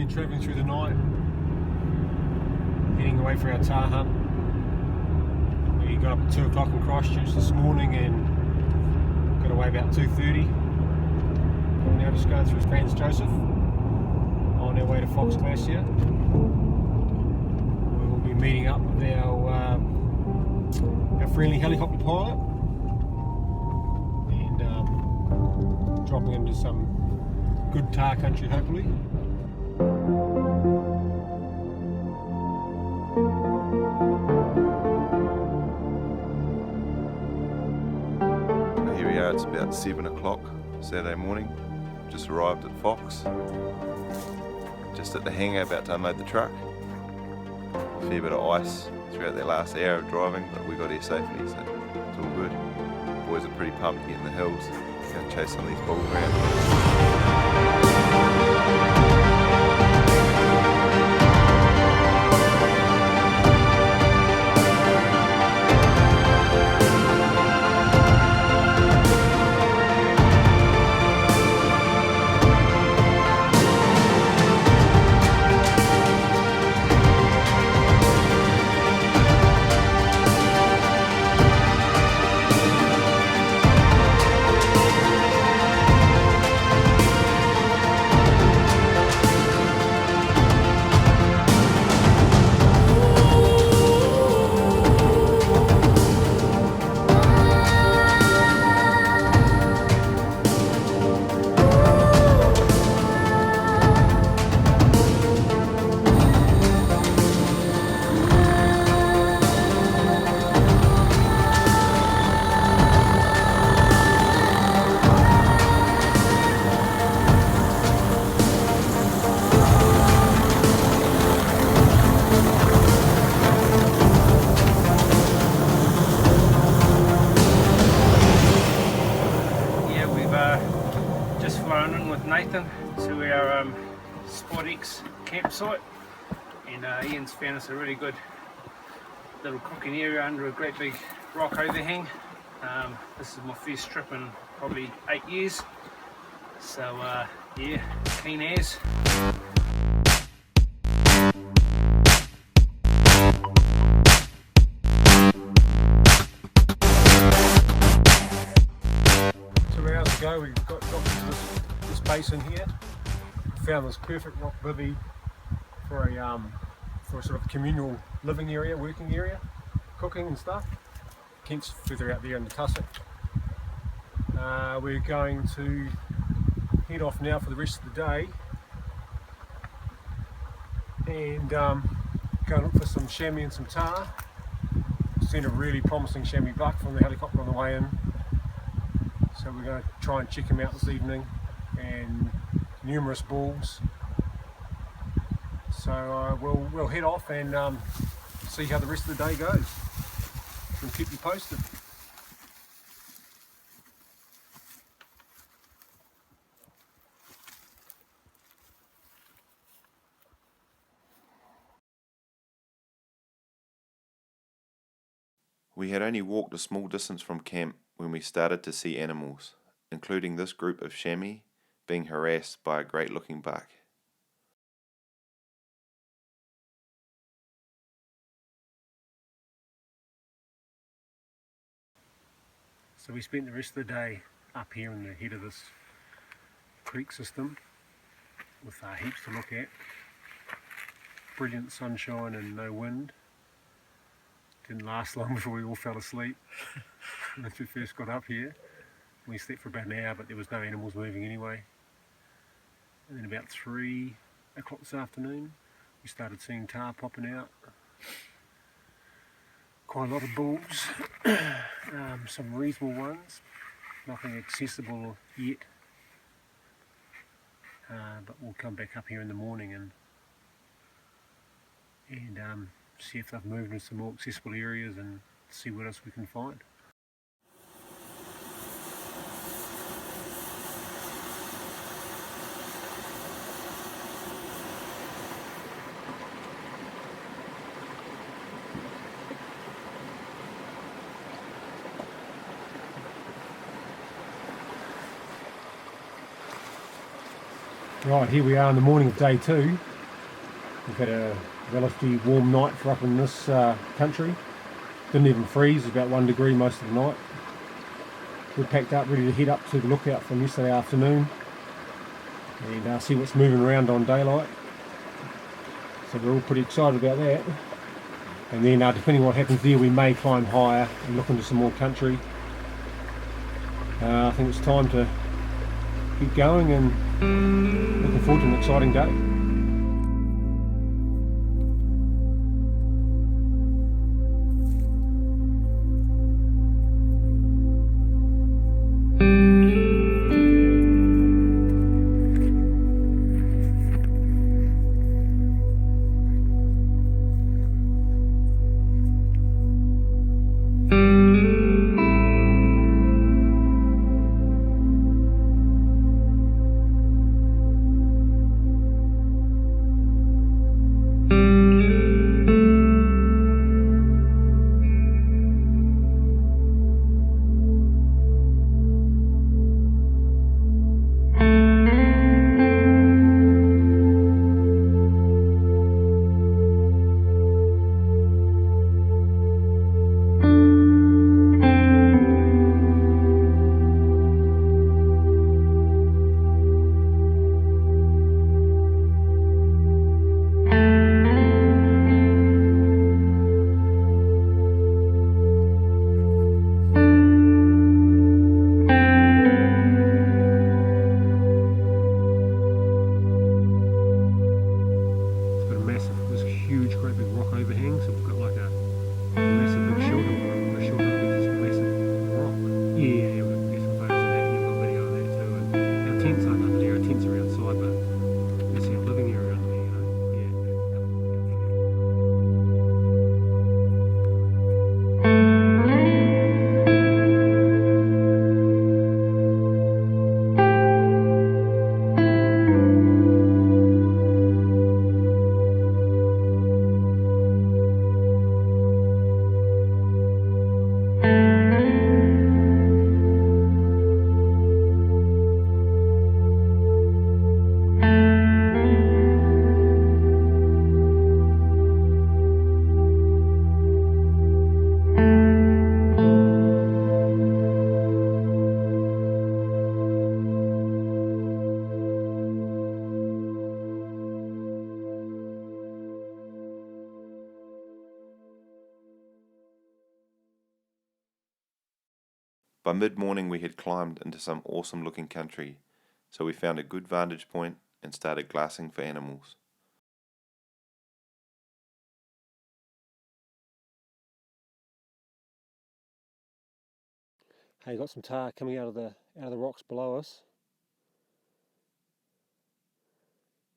been travelling through the night, heading away for our Tahr hunt. We got up at 2 o'clock in Christchurch this morning and got away about 2:30. Now just going through Franz Joseph on our way to Fox Glacier. We will be meeting up with our friendly helicopter pilot and dropping into some good Tahr country hopefully. Here we are, it's about 7 o'clock Saturday morning. Just arrived at Fox. Just at the hangar, about to unload the truck. A fair bit of ice throughout that last hour of driving, but we got here safely, so it's all good. The boys are pretty pumped to get in the hills, go and chase some of these bulls around. Just flown in with Nathan to our Spot X campsite, and Ian's found us a really good little cooking area under a great big rock overhang. This is my first trip in probably 8 years, so yeah, keen as. We got into this basin here. We found this perfect rock bivvy for a sort of communal living area, working area, cooking and stuff. Kent's further out there in the tussock. We're going to head off now for the rest of the day and go and look for some shammy and some tahr. Seen a really promising shammy buck from the helicopter on the way in. So we're going to try and check him out this evening, and numerous bulls. So we'll head off and see how the rest of the day goes. We'll keep you posted. We had only walked a small distance from camp when we started to see animals, including this group of shammy being harassed by a great looking buck. So we spent the rest of the day up here in the head of this creek system with heaps to look at. Brilliant sunshine and no wind. Didn't last long before we all fell asleep when we first got up here. We slept for about an hour, but there was no animals moving anyway. And then about 3 o'clock this afternoon, we started seeing tahr popping out. Quite a lot of bulls, some reasonable ones, nothing accessible yet. But we'll come back up here in the morning and see if they've moved into some more accessible areas and see what else we can find. Right, here we are in the morning of day 2. We've had a relatively warm night for up in this country. Didn't even freeze, it was about 1 degree most of the night. We're packed up, ready to head up to the lookout from yesterday afternoon and see what's moving around on daylight. So we're all pretty excited about that. And then depending on what happens there, we may climb higher and look into some more country. I think it's time to keep going and looking forward to an exciting day. By mid-morning we had climbed into some awesome looking country, so we found a good vantage point and started glassing for animals. Hey, got some tar coming out of the rocks below us.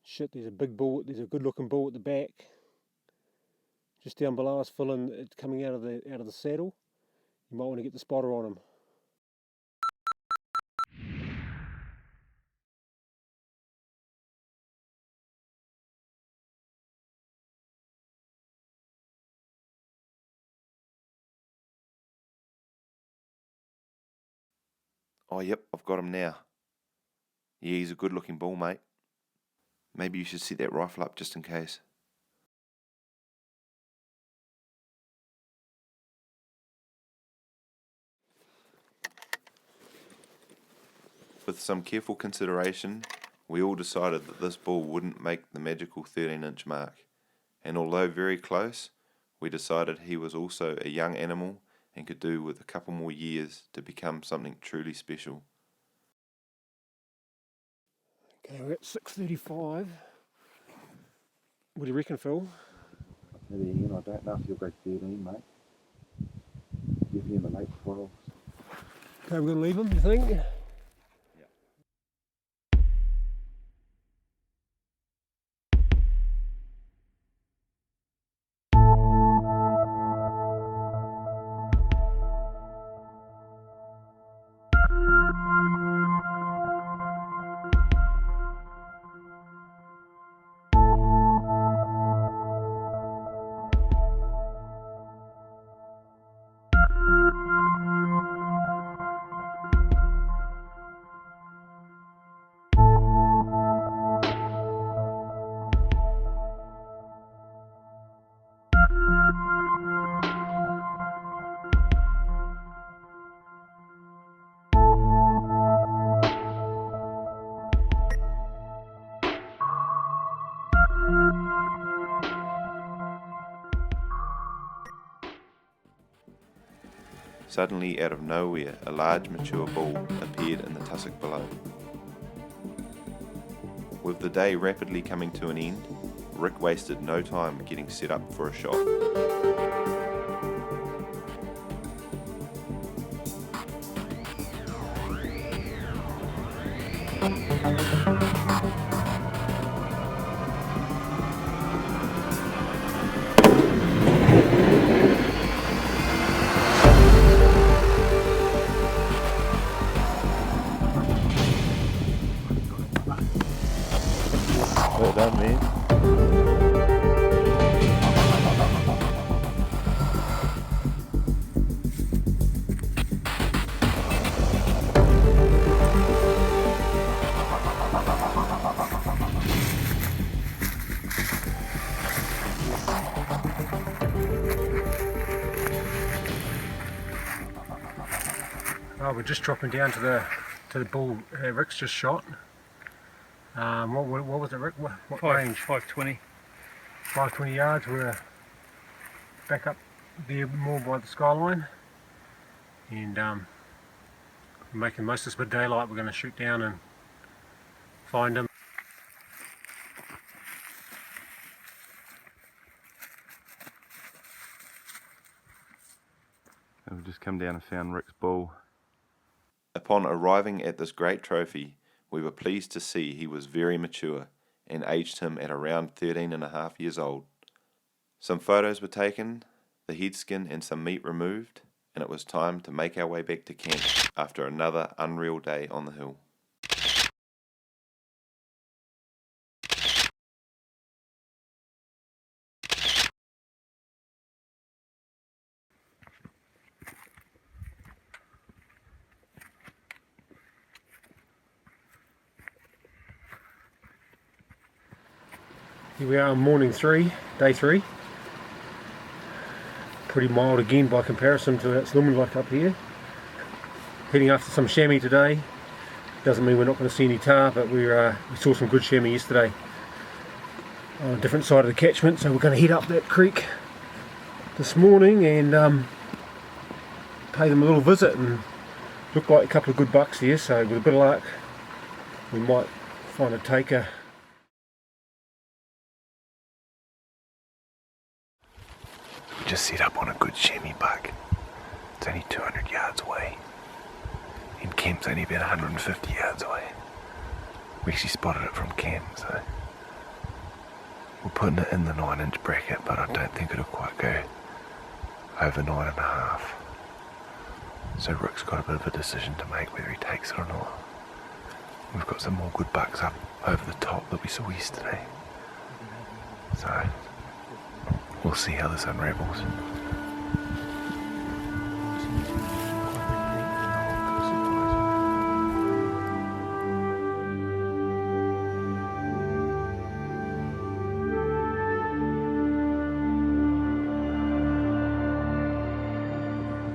Shit, there's a big bull, there's a good looking bull at the back. Just down below us, it's coming out of the saddle. You might want to get the spotter on him. Oh yep, I've got him now. Yeah, he's a good looking bull, mate. Maybe you should set that rifle up just in case. With some careful consideration, we all decided that this bull wouldn't make the magical 13-inch mark, and although very close, we decided he was also a young animal and could do with a couple more years to become something truly special. Okay, we're at 6:35. What do you reckon, Phil? Maybe Ian, I don't know if you'll go 13, mate. Give him a late 12. Okay, we're going to leave him, you think? Suddenly, out of nowhere, a large mature bull appeared in the tussock below. With the day rapidly coming to an end, Rick wasted no time getting set up for a shot. Well done, man. Oh, we're just dropping down to the bull Rick's just shot. What was it, Rick? What range? 520. 520 yards. We're back up there more by the skyline, and making most of this bit of daylight. We're going to shoot down and find him. We've just come down and found Rick's bull. Upon arriving at this great trophy, we were pleased to see he was very mature and aged him at around 13.5 years old. Some photos were taken, the head skin and some meat removed, and it was time to make our way back to camp after another unreal day on the hill. Here we are on morning 3, day 3. Pretty mild again by comparison to what it's normally like up here. Heading after some chamois today. Doesn't mean we're not going to see any tahr, but we saw some good chamois yesterday on a different side of the catchment, so we're going to head up that creek this morning and pay them a little visit, and look like a couple of good bucks here, so with a bit of luck we might find a taker. Just set up on a good chamois buck. It's only 200 yards away, and camp's only about 150 yards away. We actually spotted it from camp, so we're putting it in the 9-inch bracket, but I don't think it'll quite go over 9.5. So Rick's got a bit of a decision to make whether he takes it or not. We've got some more good bucks up over the top that we saw yesterday, so we'll see how this unravels.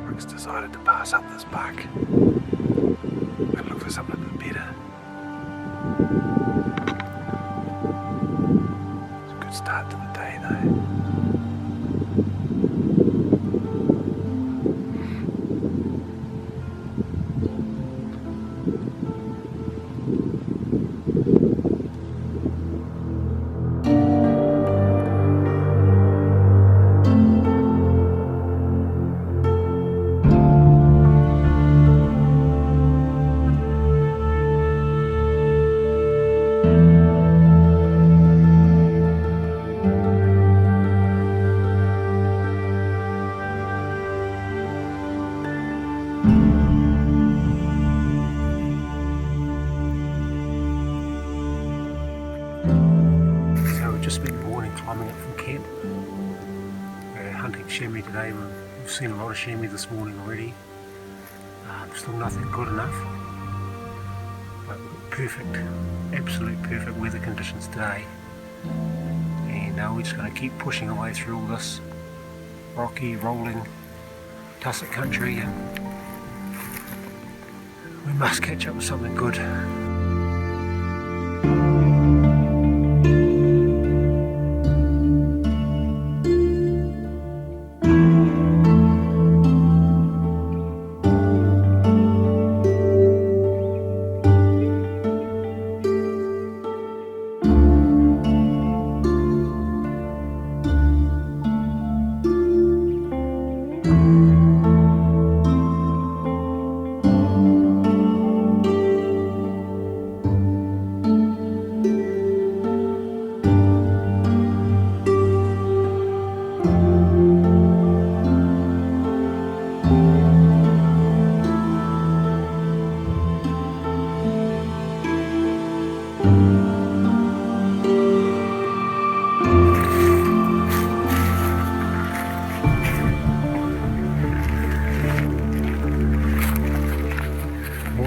Rick's decided to pass up this buck and look for something a bit better. It's a good start to the day though. Just spent the morning climbing up from camp. We're hunting chamois today. We've seen a lot of chamois this morning already. Still nothing good enough. But perfect, absolute perfect weather conditions today. And we're just going to keep pushing away through all this rocky, rolling tussock country, and we must catch up with something good.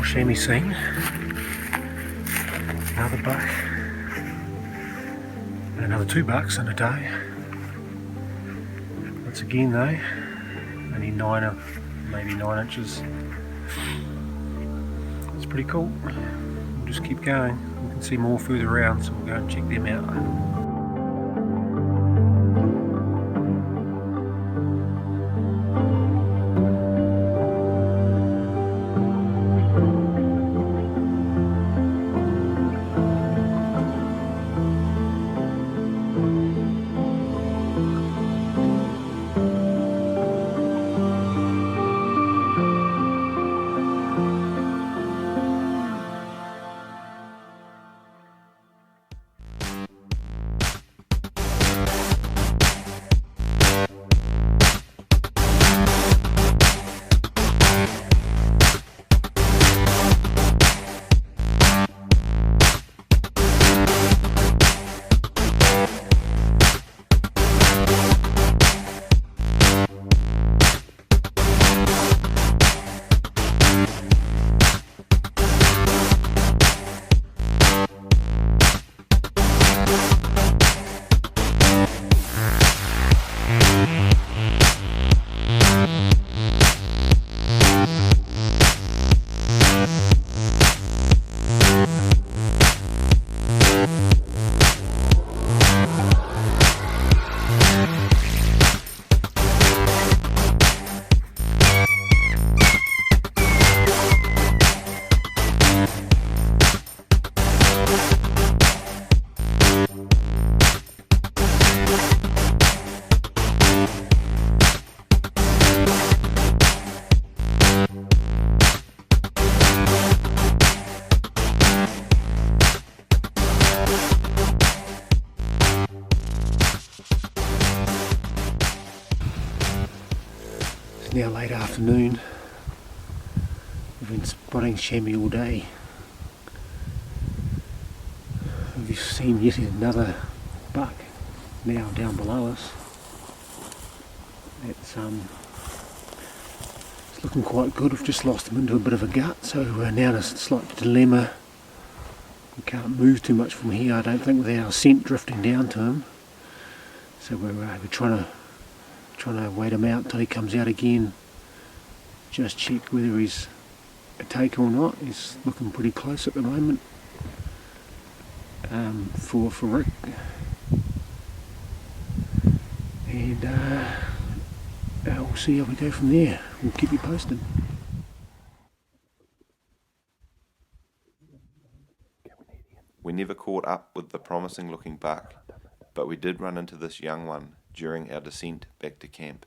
chamois seen. Another buck. And another 2 bucks in a day. Once again though, only 9, maybe 9 inches. It's pretty cool. We'll just keep going. We can see more further around, so we'll go and check them out. Now late afternoon. We've been spotting chamois all day. We've seen yet another buck now down below us. It's looking quite good. We've just lost him into a bit of a gut, so we're now in a slight dilemma. We can't move too much from here, I don't think, without our scent drifting down to him. So we're trying to wait him out until he comes out again. Just check whether he's a take or not. He's looking pretty close at the moment for Rick. And we'll see how we go from there. We'll keep you posted. We never caught up with the promising looking buck, but we did run into this young one during our descent back to camp.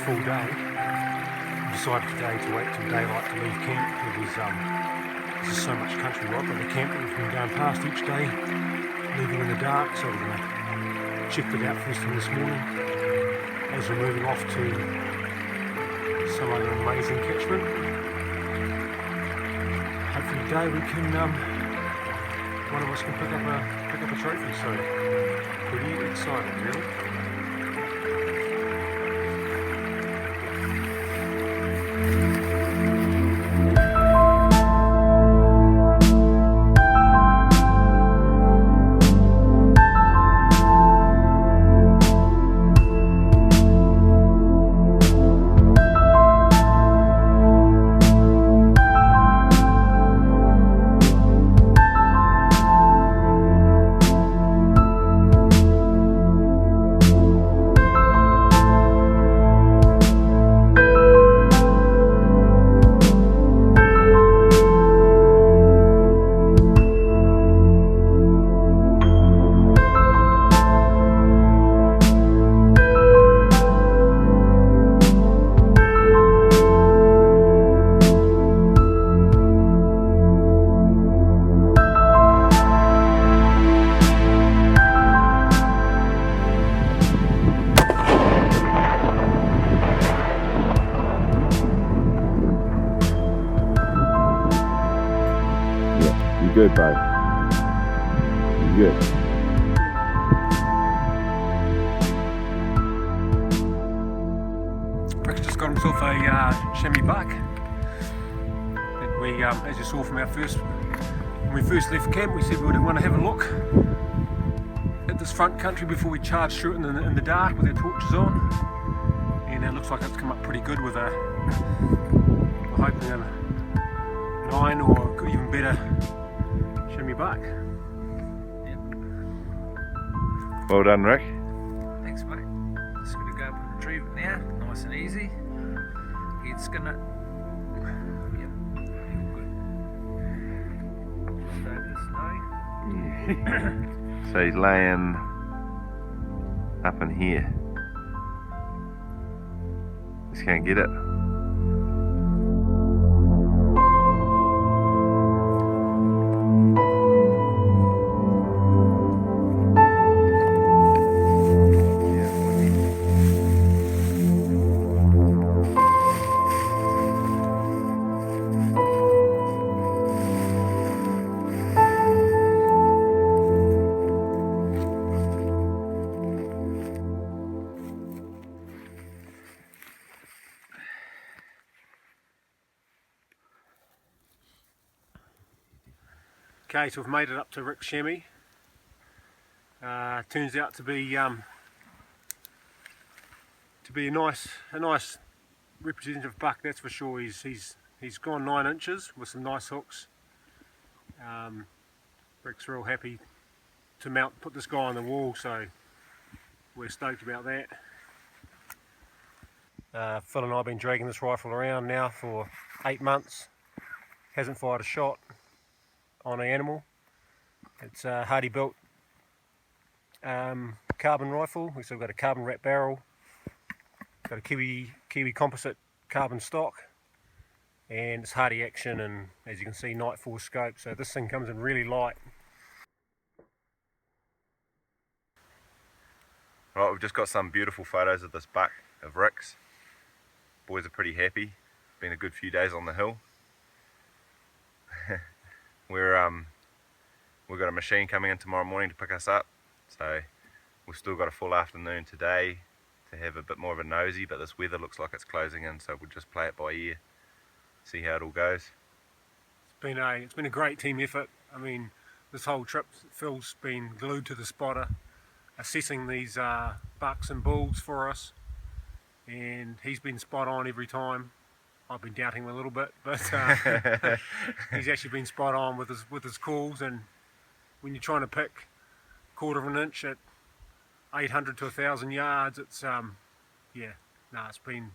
Full day. We decided today to wait till daylight to leave camp. There's so much country rock at the camp that we've been going past each day, leaving in the dark, so we're going to check it out first thing this morning as we're moving off to some other amazing catchment. Hopefully today we can, one of us can pick up a trophy, so pretty excited really. good, babe. You're good. Rick's just got himself a chamois buck. And we, as you saw from our when we first left camp, we said we would want to have a look at this front country before we charge through it in the dark with our torches on. And it looks like it's come up pretty good with we're hoping a 9 or even better chamois buck. Well done, Rick. Thanks, mate. Just gonna go up and retrieve it now, nice and easy. Head skin it. Yep, feel good. Stay this way. So he's laying up in here. Just can't get it. Okay, so we've made it up to Rick's chamois. Turns out to be a nice representative buck, that's for sure. He's gone 9 inches with some nice hooks. Rick's real happy to put this guy on the wall, so we're stoked about that. Phil and I have been dragging this rifle around now for 8 months. Hasn't fired a shot on an animal. It's a Hardy built carbon rifle. We've still got a carbon wrap barrel, got a Kiwi composite carbon stock, and it's Hardy action, and as you can see, night force scope, so this thing comes in really light. Right, we've just got some beautiful photos of this buck of Rick's. Boys are pretty happy. Been a good few days on the hill. We've got a machine coming in tomorrow morning to pick us up, so we've still got a full afternoon today to have a bit more of a nosy, but this weather looks like it's closing in, so we'll just play it by ear, see how it all goes. It's been a great team effort. I mean, this whole trip, Phil's been glued to the spotter, assessing these bucks and bulls for us, and he's been spot on every time. I've been doubting him a little bit, but he's actually been spot on with his calls. And when you're trying to pick 1/4 of an inch at 800 to 1,000 yards, it's it's been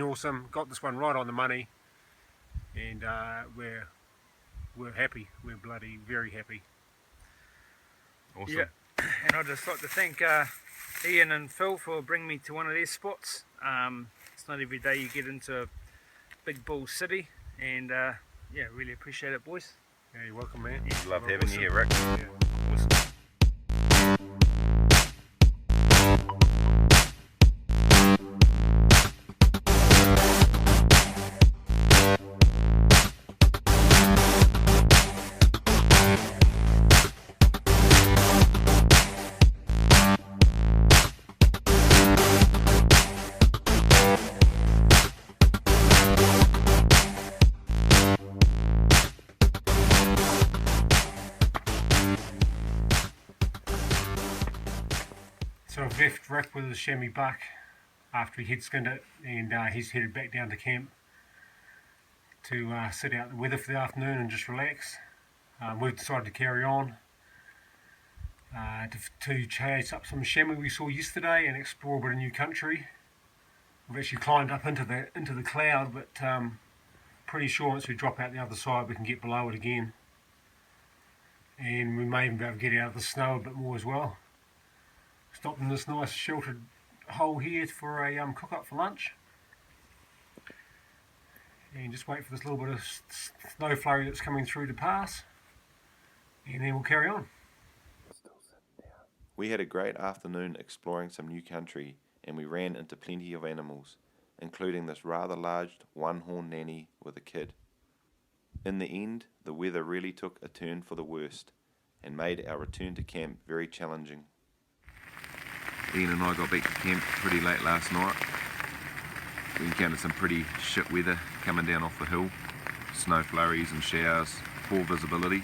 awesome. Got this one right on the money, and we're happy. We're bloody very happy. Awesome. Yeah, and I'd just like to thank Ian and Phil for bringing me to one of their spots. It's not every day you get into a big bull city, and really appreciate it, boys. Yeah, you're welcome, man. Love having you here, Rick. Yeah. Awesome. So I've left Rick with his chamois buck after he head skinned it, and he's headed back down to camp to sit out the weather for the afternoon and just relax. We've decided to carry on to chase up some chamois we saw yesterday and explore a bit of new country. We've actually climbed up into the cloud, but pretty sure once we drop out the other side we can get below it again, and we may even be able to get out of the snow a bit more as well. Stopped in this nice sheltered hole here for a cook up for lunch, and just wait for this little bit of snow flurry that's coming through to pass, and then we'll carry on. We had a great afternoon exploring some new country, and we ran into plenty of animals, including this rather large one-horn nanny with a kid. In the end, the weather really took a turn for the worst and made our return to camp very challenging. Ian and I got back to camp pretty late last night. We encountered some pretty shit weather coming down off the hill. Snow flurries and showers, poor visibility.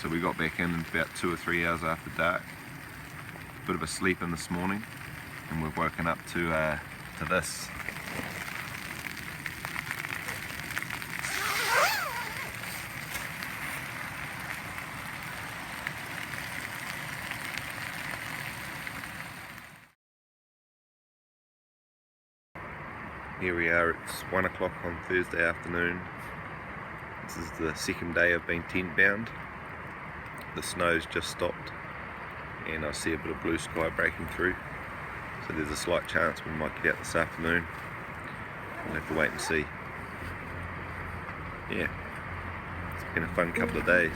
So we got back in about 2 or 3 hours after dark. Bit of a sleep in this morning, and we've woken up to this. Here we are, it's 1 o'clock on Thursday afternoon. This is the second day of being tent bound. The snow's just stopped and I see a bit of blue sky breaking through. So there's a slight chance we might get out this afternoon. We'll have to wait and see. Yeah, it's been a fun couple of days.